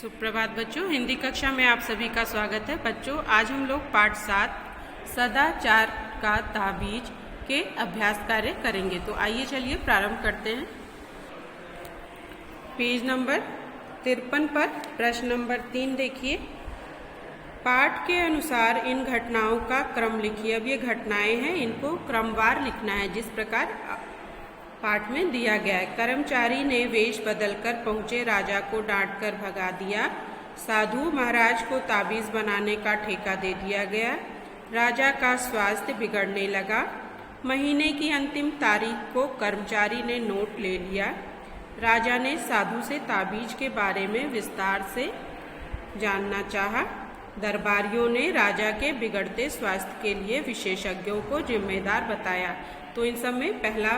सुप्रभात बच्चों, हिंदी कक्षा में आप सभी का स्वागत है। बच्चों, आज हम लोग पाठ 7 सदाचार का ताबीज के अभ्यास कार्य करेंगे। तो आइए चलिए प्रारंभ करते हैं। पेज नंबर 53 पर प्रश्न नंबर 3 देखिए। पाठ के अनुसार इन घटनाओं का क्रम लिखिए। अब ये घटनाएं हैं, इनको क्रमवार लिखना है जिस प्रकार पाठ में दिया गया है। कर्मचारी ने वेश बदलकर पहुंचे राजा को डांटकर भगा दिया। साधु महाराज को ताबीज बनाने का ठेका दे दिया गया। राजा का स्वास्थ्य बिगड़ने लगा। महीने की अंतिम तारीख को कर्मचारी ने नोट ले लिया। राजा ने साधु से ताबीज के बारे में विस्तार से जानना चाहा। दरबारियों ने राजा के बिगड़ते स्वास्थ्य के लिए विशेषज्ञों को जिम्मेदार बताया। तो इन सब में पहला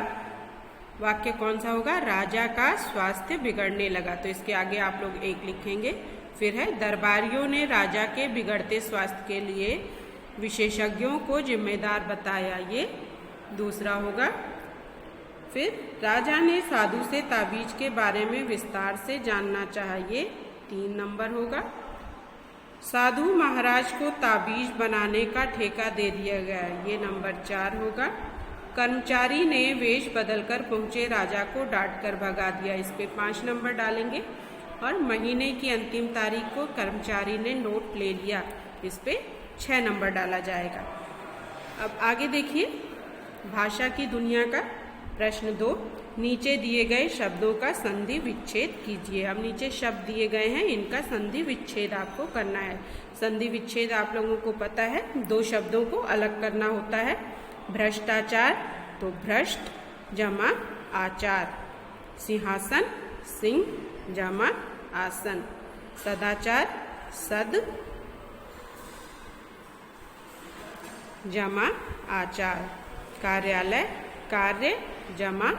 वाक्य कौन सा होगा? राजा का स्वास्थ्य बिगड़ने लगा। तो इसके आगे आप लोग एक लिखेंगे। फिर है दरबारियों ने राजा के बिगड़ते स्वास्थ्य के लिए विशेषज्ञों को जिम्मेदार बताया, ये दूसरा होगा। फिर राजा ने साधु से ताबीज के बारे में विस्तार से जानना चाहा, ये 3 नंबर होगा। साधु महाराज को ताबीज बनाने का ठेका दे दिया गया, ये नंबर 4 होगा। कर्मचारी ने वेश बदलकर पहुंचे राजा को डांटकर भगा दिया, इस पे 5 नंबर डालेंगे। और महीने की अंतिम तारीख को कर्मचारी ने नोट ले लिया, इस पे 6 नंबर डाला जाएगा। अब आगे देखिए, भाषा की दुनिया का प्रश्न 2। नीचे दिए गए शब्दों का संधि विच्छेद कीजिए। अब नीचे शब्द दिए गए हैं, इनका संधि विच्छेद आपको करना है। संधि विच्छेद आप लोगों को पता है, 2 शब्दों को अलग करना होता है। भ्रष्टाचार तो भ्रष्ट जमा आचार। सिंहासन सिंह जमा आसन। सदाचार सद जमा आचार। कार्यालय कार्य जमा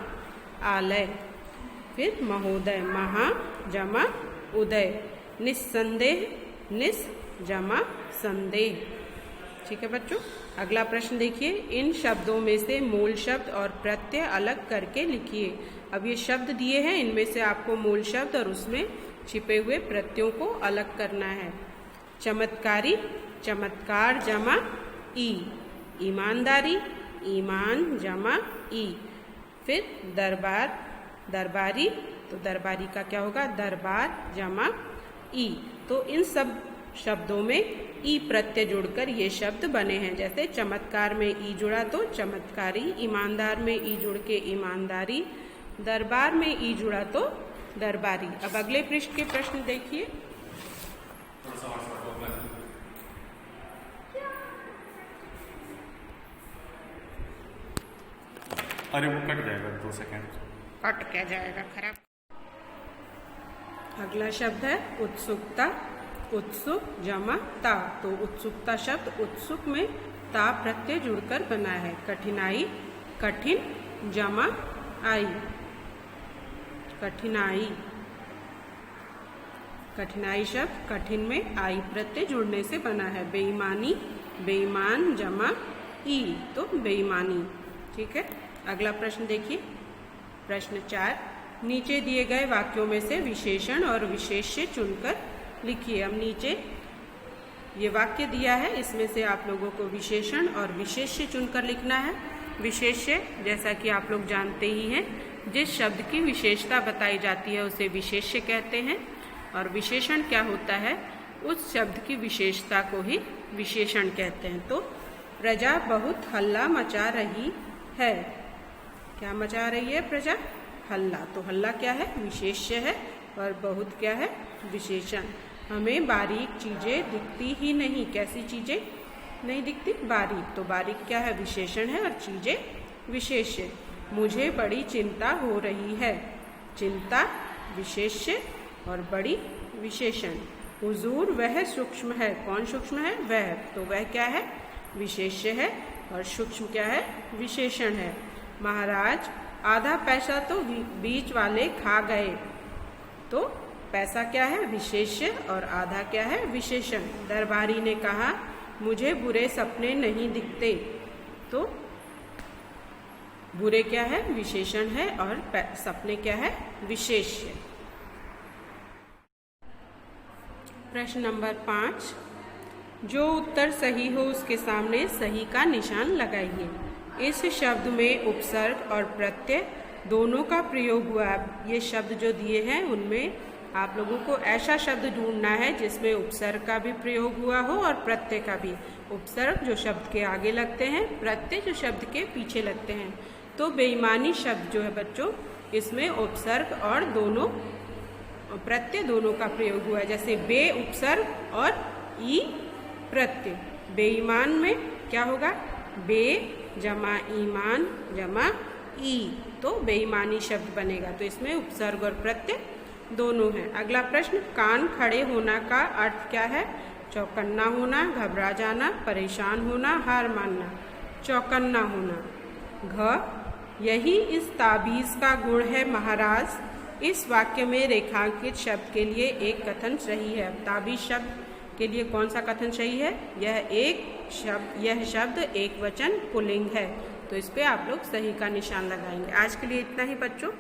आलय। फिर महोदय महा जमा उदय। निस्संदेह निस जमा संदेह। ठीक है बच्चों, अगला प्रश्न देखिए। इन शब्दों में से मूल शब्द और प्रत्यय अलग करके लिखिए। अब ये शब्द दिए हैं, इनमें से आपको मूल शब्द और उसमें छिपे हुए प्रत्ययों को अलग करना है। चमत्कारी चमत्कार जमा ई। ईमानदारी ईमान जमा ई। फिर दरबार दरबारी तो दरबारी का क्या होगा? दरबार जमा ई। तो इन सब शब्दों में ई प्रत्यय जुड़कर ये शब्द बने हैं। जैसे चमत्कार में ई जुड़ा तो चमत्कारी, ईमानदार में ई जुड़ के ईमानदारी, दरबार में ई जुड़ा तो दरबारी। अब अगले पृष्ठ के प्रश्न देखिए। अरे वो कट जाएगा, 2 सेकेंड कट क्या जाएगा, खराब। अगला शब्द है उत्सुकता। उत्सुक जमा ता। तो उत्सुकता शब्द उत्सुक में ता प्रत्यय जुड़कर बना है। कठिनाई कठिन जमा आई। कठिनाई कठिनाई शब्द कठिन में आई प्रत्यय जुड़ने से बना है। बेईमानी बेईमान जमा ई, तो बेईमानी। ठीक है, अगला प्रश्न देखिए। प्रश्न 4। नीचे दिए गए वाक्यों में से विशेषण और विशेष्य चुनकर लिखिए। अब नीचे ये वाक्य दिया है, इसमें से आप लोगों को विशेषण और विशेष्य चुनकर लिखना है। विशेष्य जैसा कि आप लोग जानते ही हैं, जिस शब्द की विशेषता बताई जाती है उसे विशेष्य कहते हैं। और विशेषण क्या होता है? उस शब्द की विशेषता को ही विशेषण कहते हैं। तो प्रजा बहुत हल्ला मचा रही है। क्या मचा रही है प्रजा? हल्ला। तो हल्ला क्या है? विशेष्य है। और बहुत क्या है? विशेषण। हमें बारीक चीजें दिखती ही नहीं। कैसी चीजें नहीं दिखती? बारीक। तो बारीक क्या है? विशेषण है। और चीजें विशेष्य। मुझे बड़ी चिंता हो रही है। चिंता विशेष्य और बड़ी विशेषण। हुजूर वह सूक्ष्म है। कौन सूक्ष्म है? वह। तो वह क्या है? विशेष्य है। और सूक्ष्म क्या है? विशेषण है। महाराज आधा पैसा तो बीच वाले खा गए। तो पैसा क्या है? विशेष्य। और आधा क्या है? विशेषण। दरबारी ने कहा मुझे बुरे सपने नहीं दिखते। तो बुरे क्या है? विशेषण है। और सपने क्या है? विशेष्य। प्रश्न नंबर 5, जो उत्तर सही हो उसके सामने सही का निशान लगाइए। इस शब्द में उपसर्ग और प्रत्यय दोनों का प्रयोग हुआ है। ये शब्द जो दिए हैं उनमें आप लोगों को ऐसा शब्द ढूंढना है जिसमें उपसर्ग का भी प्रयोग हुआ हो और प्रत्यय का भी। उपसर्ग जो शब्द के आगे लगते हैं, प्रत्यय जो शब्द के पीछे लगते हैं। तो बेईमानी शब्द जो है बच्चों, इसमें उपसर्ग और दोनों प्रत्यय दोनों का प्रयोग हुआ है। जैसे बे उपसर्ग और ई प्रत्यय। बेईमान में क्या होगा? बे जमा ईमान जमा ई, तो बेईमानी शब्द बनेगा। तो इसमें उपसर्ग और प्रत्यय दोनों हैं। अगला प्रश्न, कान खड़े होना का अर्थ क्या है? चौकन्ना होना, घबरा जाना, परेशान होना, हार मानना। चौकन्ना होना। घ, यही इस ताबीज का गुण है महाराज। इस वाक्य में रेखांकित शब्द के लिए एक कथन सही है। ताबीज शब्द के लिए कौन सा कथन सही है? यह शब्द एक वचन पुल्लिंग है। तो इस पे आप लोग सही का निशान लगाएंगे। आज के लिए इतना ही बच्चों।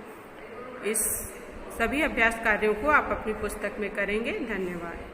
इस सभी अभ्यास कार्यों को आप अपनी पुस्तक में करेंगे। धन्यवाद।